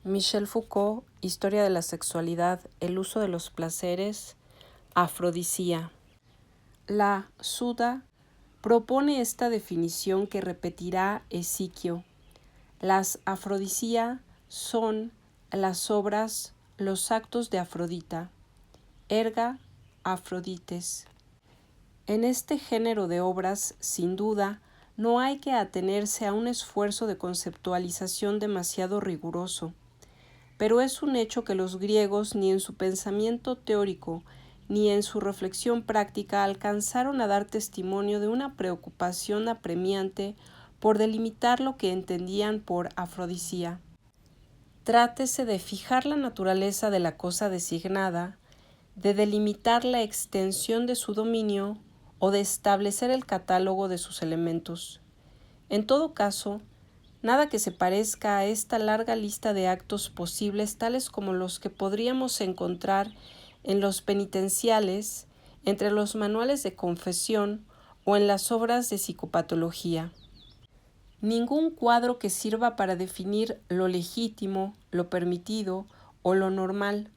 Michel Foucault, Historia de la sexualidad, el uso de los placeres, afrodisía. La Suda propone esta definición que repetirá Ezequiel. Las afrodisía son las obras, los actos de Afrodita, erga Afrodites. En este género de obras, sin duda, no hay que atenerse a un esfuerzo de conceptualización demasiado riguroso, pero es un hecho que los griegos ni en su pensamiento teórico ni en su reflexión práctica alcanzaron a dar testimonio de una preocupación apremiante por delimitar lo que entendían por afrodisía. Trátese de fijar la naturaleza de la cosa designada, de delimitar la extensión de su dominio o de establecer el catálogo de sus elementos. En todo caso, nada que se parezca a esta larga lista de actos posibles, tales como los que podríamos encontrar en los penitenciales, entre los manuales de confesión o en las obras de psicopatología. Ningún cuadro que sirva para definir lo legítimo, lo permitido o lo normal,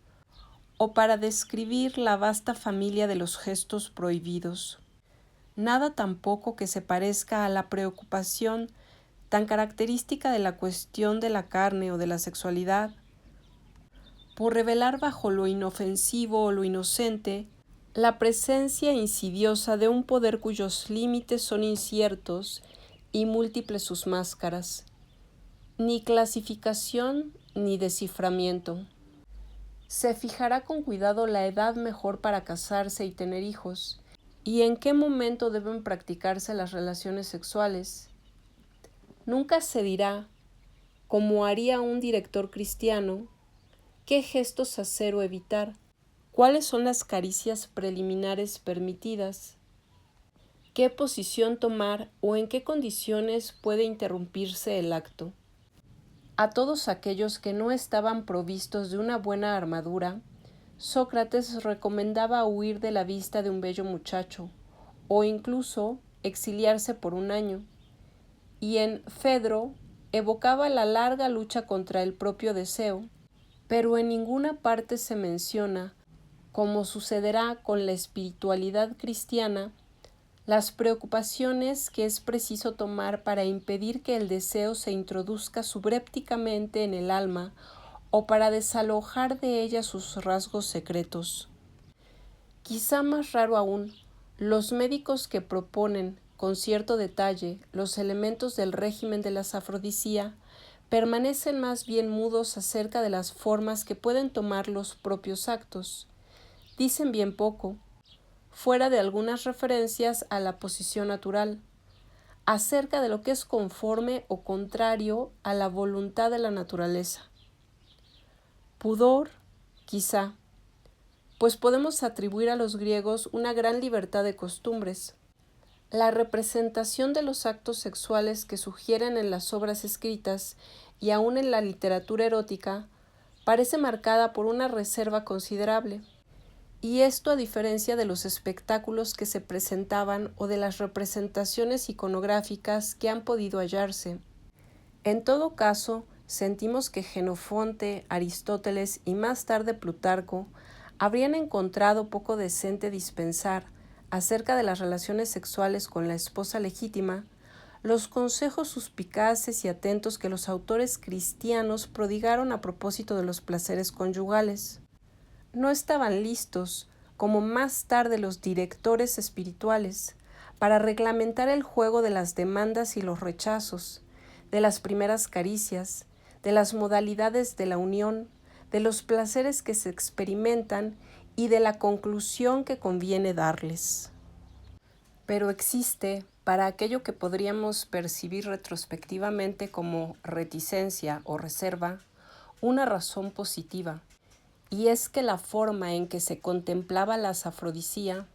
o para describir la vasta familia de los gestos prohibidos. Nada tampoco que se parezca a la preocupación tan característica de la cuestión de la carne o de la sexualidad, por revelar bajo lo inofensivo o lo inocente la presencia insidiosa de un poder cuyos límites son inciertos y múltiples sus máscaras, ni clasificación ni desciframiento. Se fijará con cuidado la edad mejor para casarse y tener hijos, y en qué momento deben practicarse las relaciones sexuales. Nunca se dirá, como haría un director cristiano, qué gestos hacer o evitar, cuáles son las caricias preliminares permitidas, qué posición tomar o en qué condiciones puede interrumpirse el acto. A todos aquellos que no estaban provistos de una buena armadura, Sócrates recomendaba huir de la vista de un bello muchacho, o incluso exiliarse por un año, y en Fedro evocaba la larga lucha contra el propio deseo, pero en ninguna parte se menciona, como sucederá con la espiritualidad cristiana, las preocupaciones que es preciso tomar para impedir que el deseo se introduzca subrépticamente en el alma o para desalojar de ella sus rasgos secretos. Quizá más raro aún, los médicos que proponen con cierto detalle los elementos del régimen de las afrodisía permanecen más bien mudos acerca de las formas que pueden tomar los propios actos. Dicen bien poco, fuera de algunas referencias a la posición natural, acerca de lo que es conforme o contrario a la voluntad de la naturaleza. Pudor, quizá, pues podemos atribuir a los griegos una gran libertad de costumbres. La representación de los actos sexuales que sugieren en las obras escritas y aún en la literatura erótica parece marcada por una reserva considerable, y esto a diferencia de los espectáculos que se presentaban o de las representaciones iconográficas que han podido hallarse. En todo caso, sentimos que Jenofonte, Aristóteles y más tarde Plutarco habrían encontrado poco decente dispensar, acerca de las relaciones sexuales con la esposa legítima, los consejos suspicaces y atentos que los autores cristianos prodigaron a propósito de los placeres conyugales. No estaban listos, como más tarde los directores espirituales, para reglamentar el juego de las demandas y los rechazos, de las primeras caricias, de las modalidades de la unión, de los placeres que se experimentan y de la conclusión que conviene darles. Pero existe, para aquello que podríamos percibir retrospectivamente como reticencia o reserva, una razón positiva, y es que la forma en que se contemplaba las afrodisía,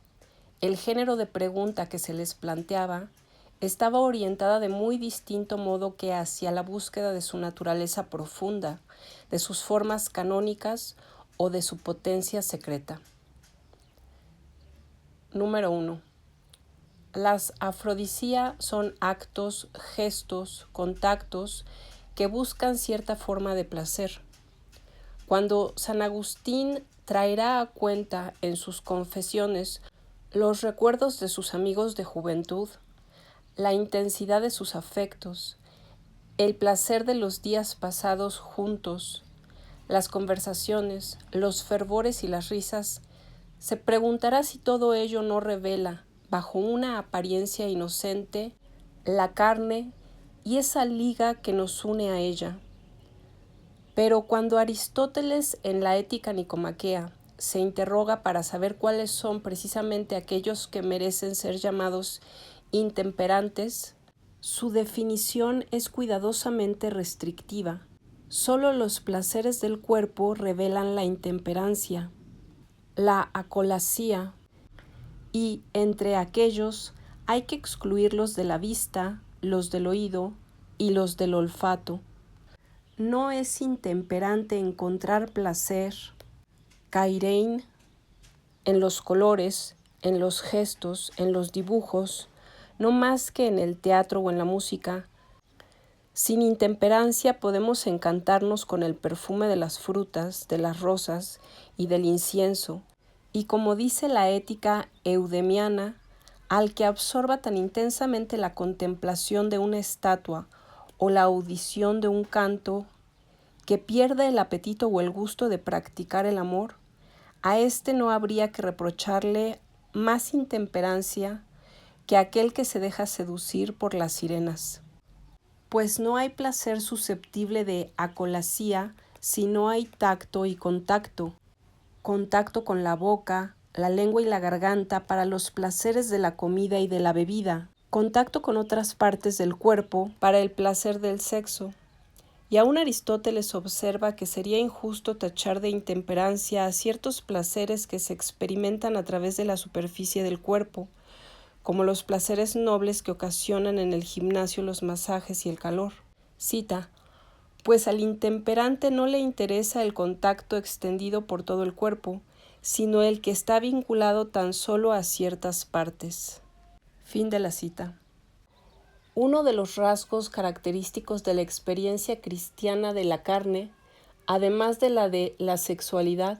el género de pregunta que se les planteaba, estaba orientada de muy distinto modo que hacia la búsqueda de su naturaleza profunda, de sus formas canónicas o de su potencia secreta. Número 1. Las afrodisía son actos, gestos, contactos que buscan cierta forma de placer. Cuando San Agustín traerá a cuenta en sus confesiones los recuerdos de sus amigos de juventud, la intensidad de sus afectos, el placer de los días pasados juntos, las conversaciones, los fervores y las risas, se preguntará si todo ello no revela, bajo una apariencia inocente, la carne y esa liga que nos une a ella. Pero cuando Aristóteles en la Ética Nicomaquea se interroga para saber cuáles son precisamente aquellos que merecen ser llamados intemperantes, su definición es cuidadosamente restrictiva. Solo los placeres del cuerpo revelan la intemperancia, la acolasía, y entre aquellos hay que excluir los de la vista, los del oído y los del olfato. No es intemperante encontrar placer, kairein, en los colores, en los gestos, en los dibujos, no más que en el teatro o en la música. Sin intemperancia podemos encantarnos con el perfume de las frutas, de las rosas y del incienso, y como dice la ética eudemiana, al que absorba tan intensamente la contemplación de una estatua o la audición de un canto, que pierde el apetito o el gusto de practicar el amor, a éste no habría que reprocharle más intemperancia que aquel que se deja seducir por las sirenas. Pues no hay placer susceptible de acolasía si no hay tacto y contacto con la boca, la lengua y la garganta para los placeres de la comida y de la bebida, contacto con otras partes del cuerpo para el placer del sexo. Y aún Aristóteles observa que sería injusto tachar de intemperancia a ciertos placeres que se experimentan a través de la superficie del cuerpo, como los placeres nobles que ocasionan en el gimnasio los masajes y el calor. Cita: pues al intemperante no le interesa el contacto extendido por todo el cuerpo, sino el que está vinculado tan solo a ciertas partes. Fin de la cita. Uno de los rasgos característicos de la experiencia cristiana de la carne, además de la sexualidad,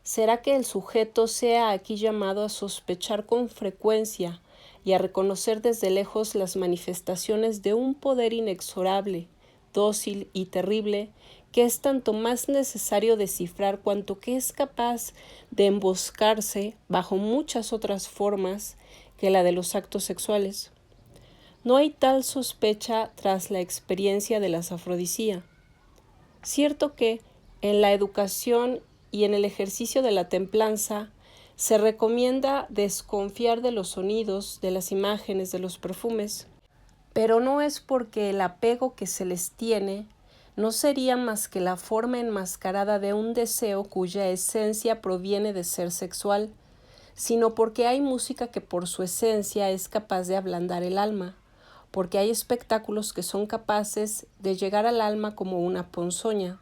será que el sujeto sea aquí llamado a sospechar con frecuencia y a reconocer desde lejos las manifestaciones de un poder inexorable, dócil y terrible, que es tanto más necesario descifrar cuanto que es capaz de emboscarse bajo muchas otras formas que la de los actos sexuales. No hay tal sospecha tras la experiencia de la afrodisía. Cierto que en la educación y en el ejercicio de la templanza se recomienda desconfiar de los sonidos, de las imágenes, de los perfumes, pero no es porque el apego que se les tiene no sería más que la forma enmascarada de un deseo cuya esencia proviene de ser sexual, sino porque hay música que por su esencia es capaz de ablandar el alma, porque hay espectáculos que son capaces de llegar al alma como una ponzoña,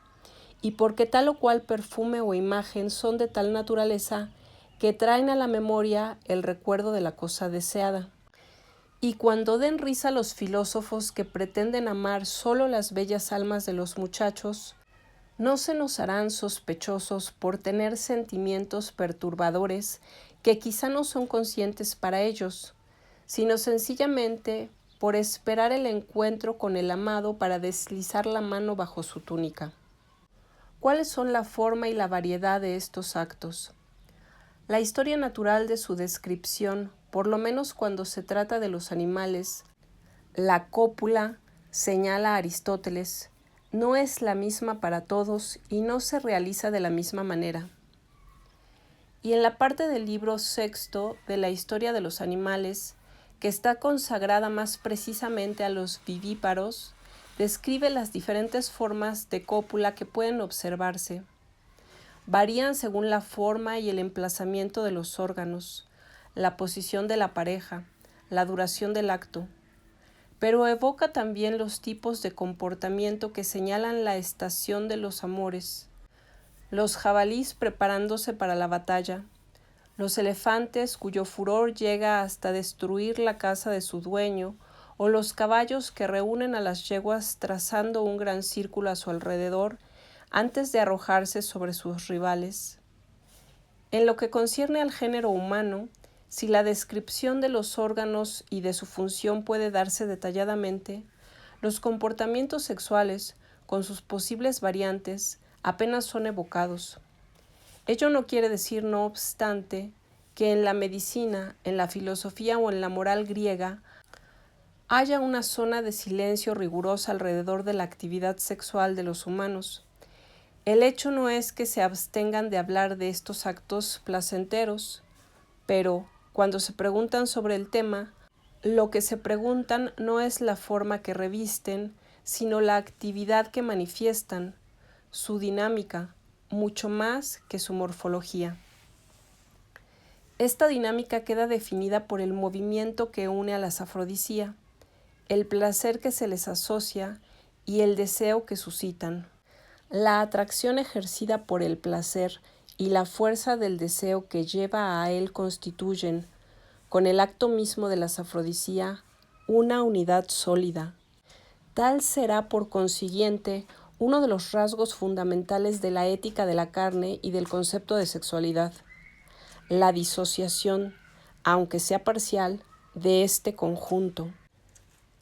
y porque tal o cual perfume o imagen son de tal naturaleza que traen a la memoria el recuerdo de la cosa deseada. Y cuando den risa los filósofos que pretenden amar solo las bellas almas de los muchachos, no se nos harán sospechosos por tener sentimientos perturbadores que quizá no son conscientes para ellos, sino sencillamente por esperar el encuentro con el amado para deslizar la mano bajo su túnica. ¿Cuáles son la forma y la variedad de estos actos? La historia natural de su descripción, por lo menos cuando se trata de los animales, la cópula, señala Aristóteles, no es la misma para todos y no se realiza de la misma manera. Y en la parte del libro sexto de la historia de los animales, que está consagrada más precisamente a los vivíparos, describe las diferentes formas de cópula que pueden observarse. Varían según la forma y el emplazamiento de los órganos, la posición de la pareja, la duración del acto, pero evoca también los tipos de comportamiento que señalan la estación de los amores, los jabalís preparándose para la batalla, los elefantes cuyo furor llega hasta destruir la casa de su dueño, o los caballos que reúnen a las yeguas trazando un gran círculo a su alrededor antes de arrojarse sobre sus rivales. En lo que concierne al género humano, si la descripción de los órganos y de su función puede darse detalladamente, los comportamientos sexuales, con sus posibles variantes, apenas son evocados. Ello no quiere decir, no obstante, que en la medicina, en la filosofía o en la moral griega haya una zona de silencio rigurosa alrededor de la actividad sexual de los humanos. El hecho no es que se abstengan de hablar de estos actos placenteros, pero cuando se preguntan sobre el tema, lo que se preguntan no es la forma que revisten, sino la actividad que manifiestan, su dinámica, mucho más que su morfología. Esta dinámica queda definida por el movimiento que une a las afrodisía, el placer que se les asocia y el deseo que suscitan. La atracción ejercida por el placer y la fuerza del deseo que lleva a él constituyen, con el acto mismo de las afrodisía, una unidad sólida. Tal será, por consiguiente, uno de los rasgos fundamentales de la ética de la carne y del concepto de sexualidad. La disociación, aunque sea parcial, de este conjunto.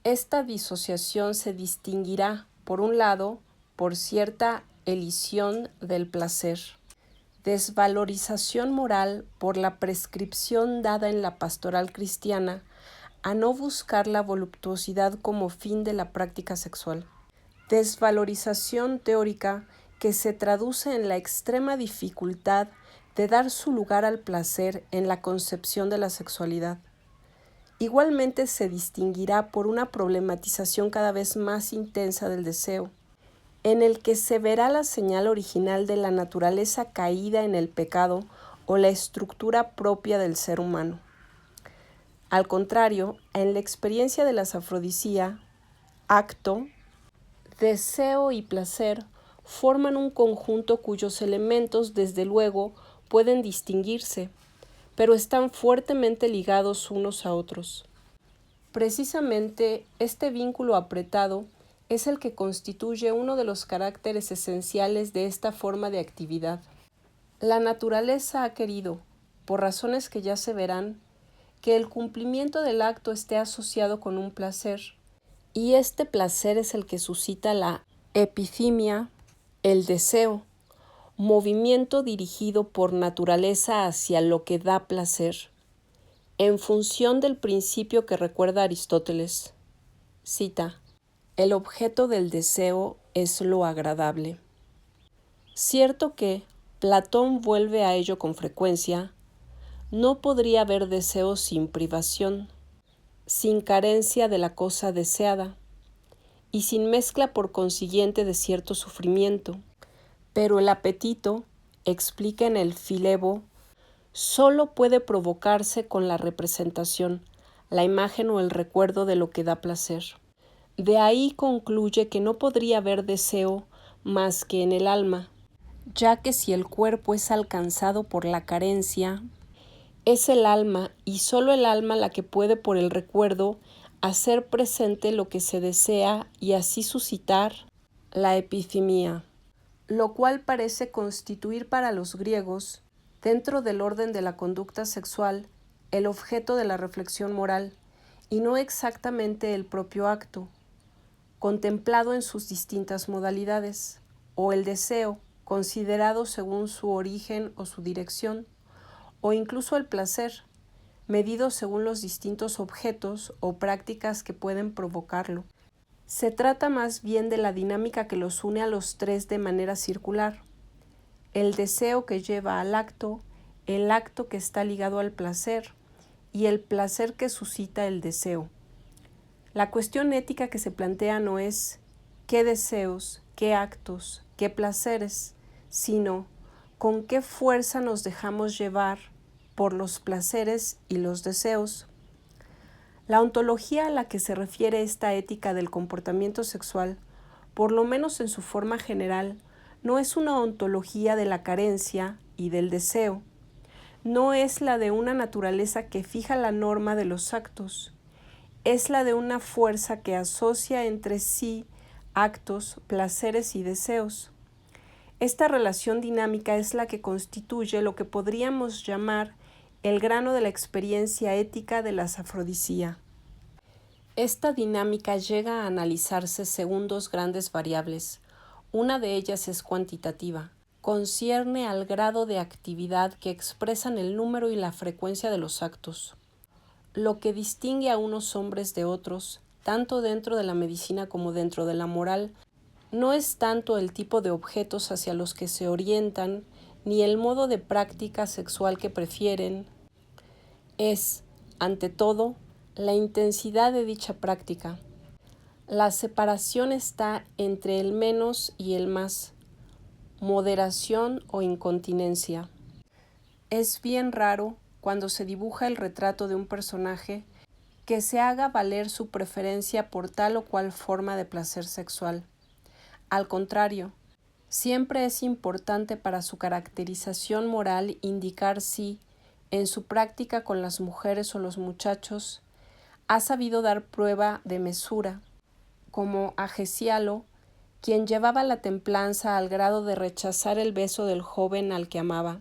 Esta disociación se distinguirá, por un lado, por cierta elisión del placer, desvalorización moral por la prescripción dada en la pastoral cristiana a no buscar la voluptuosidad como fin de la práctica sexual. Desvalorización teórica que se traduce en la extrema dificultad de dar su lugar al placer en la concepción de la sexualidad. Igualmente se distinguirá por una problematización cada vez más intensa del deseo, en el que se verá la señal original de la naturaleza caída en el pecado o la estructura propia del ser humano. Al contrario, en la experiencia de las afrodisía, acto, deseo y placer forman un conjunto cuyos elementos, desde luego, pueden distinguirse, pero están fuertemente ligados unos a otros. Precisamente este vínculo apretado es el que constituye uno de los caracteres esenciales de esta forma de actividad. La naturaleza ha querido, por razones que ya se verán, que el cumplimiento del acto esté asociado con un placer, y este placer es el que suscita la epithymia, el deseo, movimiento dirigido por naturaleza hacia lo que da placer, en función del principio que recuerda Aristóteles. Cita: el objeto del deseo es lo agradable. Cierto que, Platón vuelve a ello con frecuencia, no podría haber deseo sin privación, sin carencia de la cosa deseada, y sin mezcla por consiguiente de cierto sufrimiento. Pero el apetito, explica en el Filebo, solo puede provocarse con la representación, la imagen o el recuerdo de lo que da placer. De ahí concluye que no podría haber deseo más que en el alma, ya que si el cuerpo es alcanzado por la carencia, es el alma y solo el alma la que puede por el recuerdo hacer presente lo que se desea y así suscitar la epithymia, lo cual parece constituir para los griegos, dentro del orden de la conducta sexual, el objeto de la reflexión moral, y no exactamente el propio acto, contemplado en sus distintas modalidades, o el deseo, considerado según su origen o su dirección, o incluso el placer, medido según los distintos objetos o prácticas que pueden provocarlo. Se trata más bien de la dinámica que los une a los tres de manera circular. El deseo que lleva al acto, el acto que está ligado al placer y el placer que suscita el deseo. La cuestión ética que se plantea no es qué deseos, qué actos, qué placeres, sino con qué fuerza nos dejamos llevar por los placeres y los deseos. La ontología a la que se refiere esta ética del comportamiento sexual, por lo menos en su forma general, no es una ontología de la carencia y del deseo, no es la de una naturaleza que fija la norma de los actos, es la de una fuerza que asocia entre sí actos, placeres y deseos. Esta relación dinámica es la que constituye lo que podríamos llamar el grano de la experiencia ética de la safrodisía. Esta dinámica llega a analizarse según dos grandes variables. Una de ellas es cuantitativa, concierne al grado de actividad que expresan el número y la frecuencia de los actos. Lo que distingue a unos hombres de otros, tanto dentro de la medicina como dentro de la moral, no es tanto el tipo de objetos hacia los que se orientan, ni el modo de práctica sexual que prefieren, es, ante todo, la intensidad de dicha práctica. La separación está entre el menos y el más, moderación o incontinencia. Es bien raro, cuando se dibuja el retrato de un personaje, que se haga valer su preferencia por tal o cual forma de placer sexual. Al contrario, siempre es importante para su caracterización moral indicar si, en su práctica con las mujeres o los muchachos, ha sabido dar prueba de mesura, como Agesialo, quien llevaba la templanza al grado de rechazar el beso del joven al que amaba,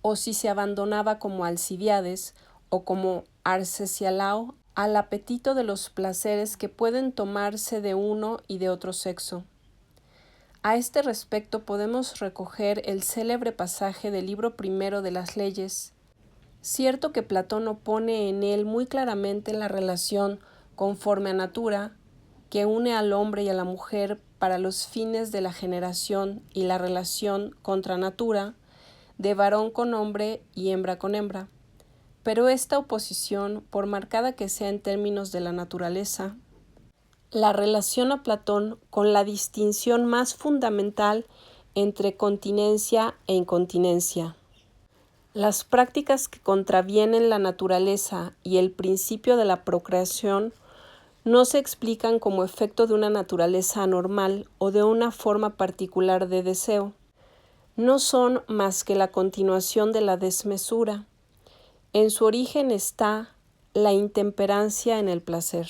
o si se abandonaba como Alcibiades o como Arcesialao al apetito de los placeres que pueden tomarse de uno y de otro sexo. A este respecto podemos recoger el célebre pasaje del libro primero de las Leyes. Cierto que Platón opone en él muy claramente la relación conforme a natura que une al hombre y a la mujer para los fines de la generación y la relación contra natura de varón con hombre y hembra con hembra. Pero esta oposición, por marcada que sea en términos de la naturaleza, la relaciona Platón con la distinción más fundamental entre continencia e incontinencia. Las prácticas que contravienen la naturaleza y el principio de la procreación no se explican como efecto de una naturaleza anormal o de una forma particular de deseo. No son más que la continuación de la desmesura. En su origen está la intemperancia en el placer.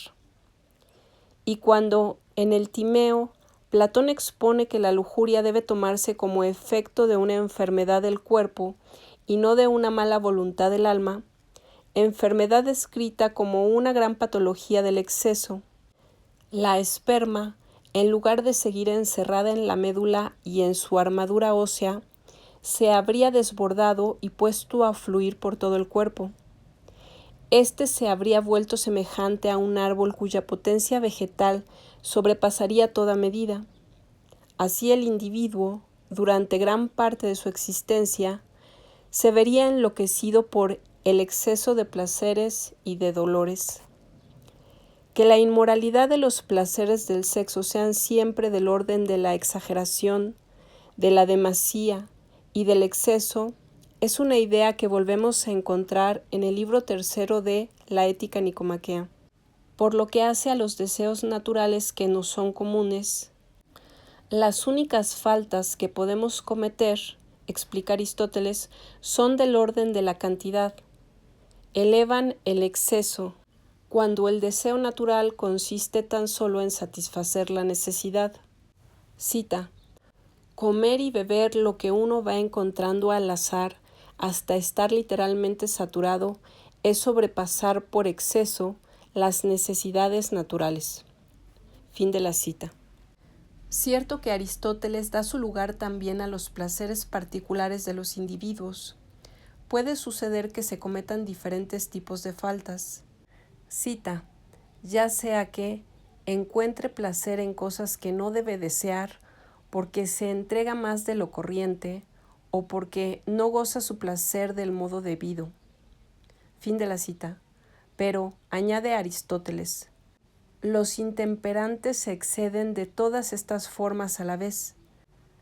Y cuando, en el Timeo, Platón expone que la lujuria debe tomarse como efecto de una enfermedad del cuerpo y no de una mala voluntad del alma, enfermedad descrita como una gran patología del exceso, la esperma, en lugar de seguir encerrada en la médula y en su armadura ósea, se habría desbordado y puesto a fluir por todo el cuerpo. Este se habría vuelto semejante a un árbol cuya potencia vegetal sobrepasaría toda medida. Así el individuo, durante gran parte de su existencia, se vería enloquecido por el exceso de placeres y de dolores. Que la inmoralidad de los placeres del sexo sean siempre del orden de la exageración, de la demasía y del exceso, es una idea que volvemos a encontrar en el libro tercero de la Ética Nicomaquea. Por lo que hace a los deseos naturales que nos son comunes, las únicas faltas que podemos cometer, explica Aristóteles, son del orden de la cantidad. Elevan el exceso, cuando el deseo natural consiste tan solo en satisfacer la necesidad. Cita: comer y beber lo que uno va encontrando al azar hasta estar literalmente saturado es sobrepasar por exceso las necesidades naturales. Fin de la cita. Cierto que Aristóteles da su lugar también a los placeres particulares de los individuos. Puede suceder que se cometan diferentes tipos de faltas. Cita: ya sea que encuentre placer en cosas que no debe desear porque se entrega más de lo corriente o porque no goza su placer del modo debido. Fin de la cita. Pero, añade Aristóteles, los intemperantes se exceden de todas estas formas a la vez.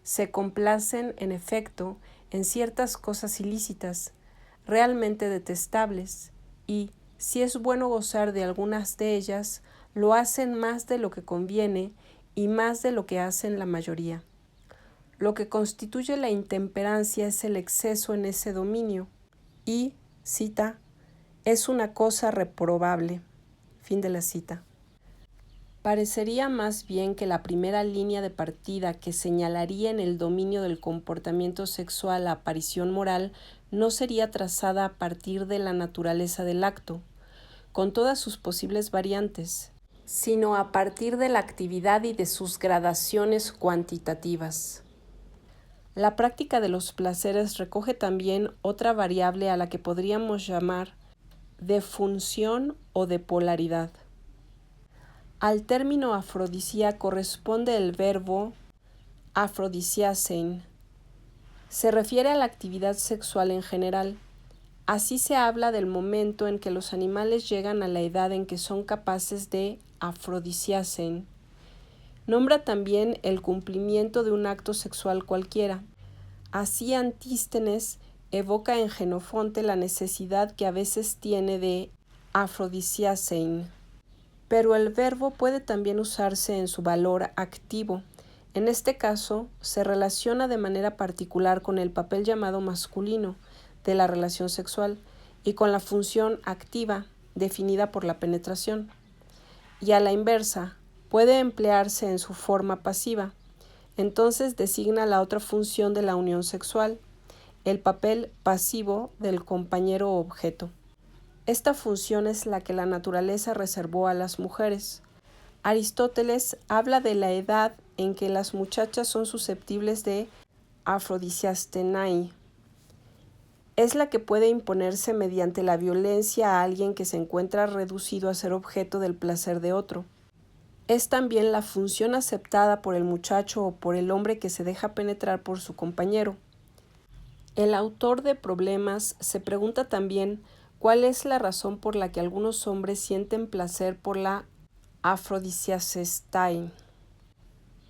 Se complacen, en efecto, en ciertas cosas ilícitas, realmente detestables, y, si es bueno gozar de algunas de ellas, lo hacen más de lo que conviene y más de lo que hacen la mayoría. Lo que constituye la intemperancia es el exceso en ese dominio y, cita, es una cosa reprobable. Fin de la cita. Parecería más bien que la primera línea de partida que señalaría en el dominio del comportamiento sexual la aparición moral no sería trazada a partir de la naturaleza del acto, con todas sus posibles variantes, sino a partir de la actividad y de sus gradaciones cuantitativas. La práctica de los placeres recoge también otra variable a la que podríamos llamar de función o de polaridad. Al término afrodisía corresponde el verbo afrodisiasein. Se refiere a la actividad sexual en general. Así se habla del momento en que los animales llegan a la edad en que son capaces de afrodisiasen. Nombra también el cumplimiento de un acto sexual cualquiera. Así Antístenes evoca en Jenofonte la necesidad que a veces tiene de afrodisiasein. Pero el verbo puede también usarse en su valor activo. En este caso, se relaciona de manera particular con el papel llamado masculino de la relación sexual y con la función activa definida por la penetración. Y a la inversa, puede emplearse en su forma pasiva. Entonces designa la otra función de la unión sexual, el papel pasivo del compañero objeto. Esta función es la que la naturaleza reservó a las mujeres. Aristóteles habla de la edad en que las muchachas son susceptibles de afrodisiastenai. Es la que puede imponerse mediante la violencia a alguien que se encuentra reducido a ser objeto del placer de otro. Es también la función aceptada por el muchacho o por el hombre que se deja penetrar por su compañero. El autor de Problemas se pregunta también cuál es la razón por la que algunos hombres sienten placer por la afrodisiasestai.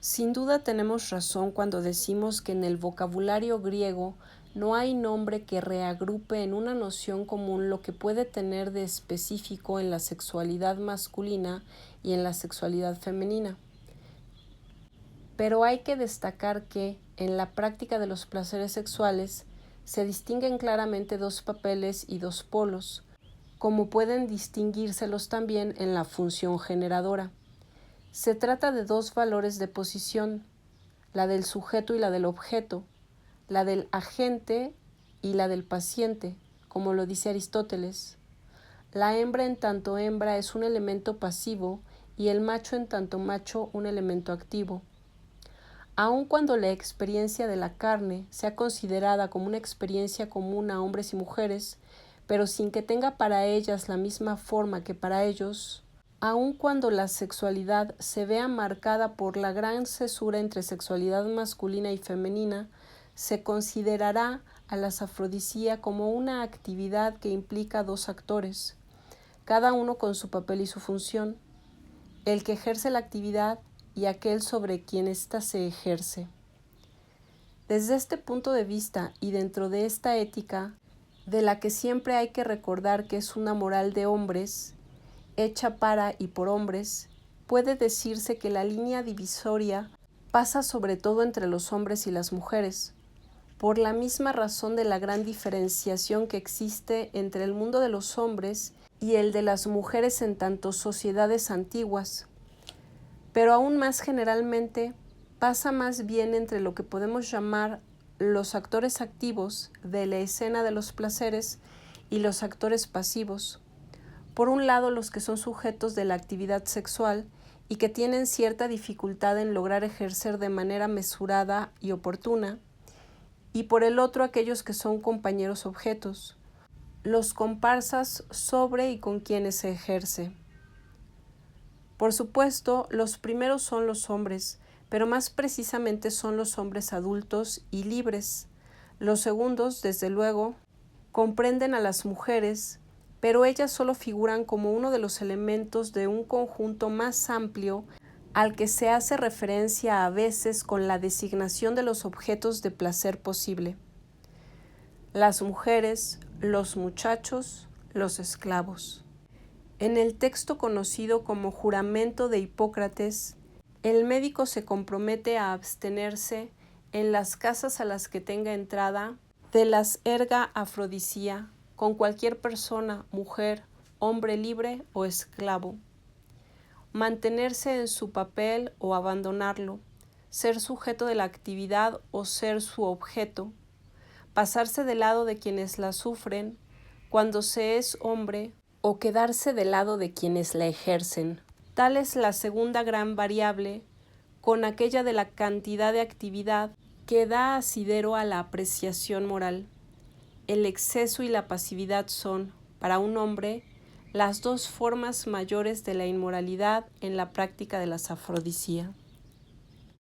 Sin duda tenemos razón cuando decimos que en el vocabulario griego no hay nombre que reagrupe en una noción común lo que puede tener de específico en la sexualidad masculina y en la sexualidad femenina. Pero hay que destacar que, en la práctica de los placeres sexuales, se distinguen claramente dos papeles y dos polos, como pueden distinguírselos también en la función generadora. Se trata de dos valores de posición, la del sujeto y la del objeto, la del agente y la del paciente, como lo dice Aristóteles. La hembra en tanto hembra es un elemento pasivo y el macho en tanto macho un elemento activo. Aun cuando la experiencia de la carne sea considerada como una experiencia común a hombres y mujeres, pero sin que tenga para ellas la misma forma que para ellos, aun cuando la sexualidad se vea marcada por la gran cesura entre sexualidad masculina y femenina, se considerará a la afrodisía como una actividad que implica dos actores, cada uno con su papel y su función, el que ejerce la actividad y aquel sobre quien ésta se ejerce. Desde este punto de vista y dentro de esta ética, de la que siempre hay que recordar que es una moral de hombres, hecha para y por hombres, puede decirse que la línea divisoria pasa sobre todo entre los hombres y las mujeres, por la misma razón de la gran diferenciación que existe entre el mundo de los hombres y el de las mujeres en tanto sociedades antiguas. Pero aún más generalmente pasa más bien entre lo que podemos llamar los actores activos de la escena de los placeres y los actores pasivos. Por un lado, los que son sujetos de la actividad sexual y que tienen cierta dificultad en lograr ejercer de manera mesurada y oportuna, y por el otro aquellos que son compañeros objetos, los comparsas sobre y con quienes se ejerce. Por supuesto, los primeros son los hombres, pero más precisamente son los hombres adultos y libres. Los segundos, desde luego, comprenden a las mujeres, pero ellas solo figuran como uno de los elementos de un conjunto más amplio al que se hace referencia a veces con la designación de los objetos de placer posible. Las mujeres, los muchachos, los esclavos. En el texto conocido como Juramento de Hipócrates, el médico se compromete a abstenerse en las casas a las que tenga entrada de las erga afrodisía con cualquier persona, mujer, hombre libre o esclavo. mantenerse en su papel o abandonarlo, ser sujeto de la actividad o ser su objeto, pasarse del lado de quienes la sufren cuando se es hombre o quedarse del lado de quienes la ejercen. Tal es la segunda gran variable con aquella de la cantidad de actividad que da asidero a la apreciación moral. El exceso y la pasividad son, para un hombre, las dos formas mayores de la inmoralidad en la práctica de la safrodisía.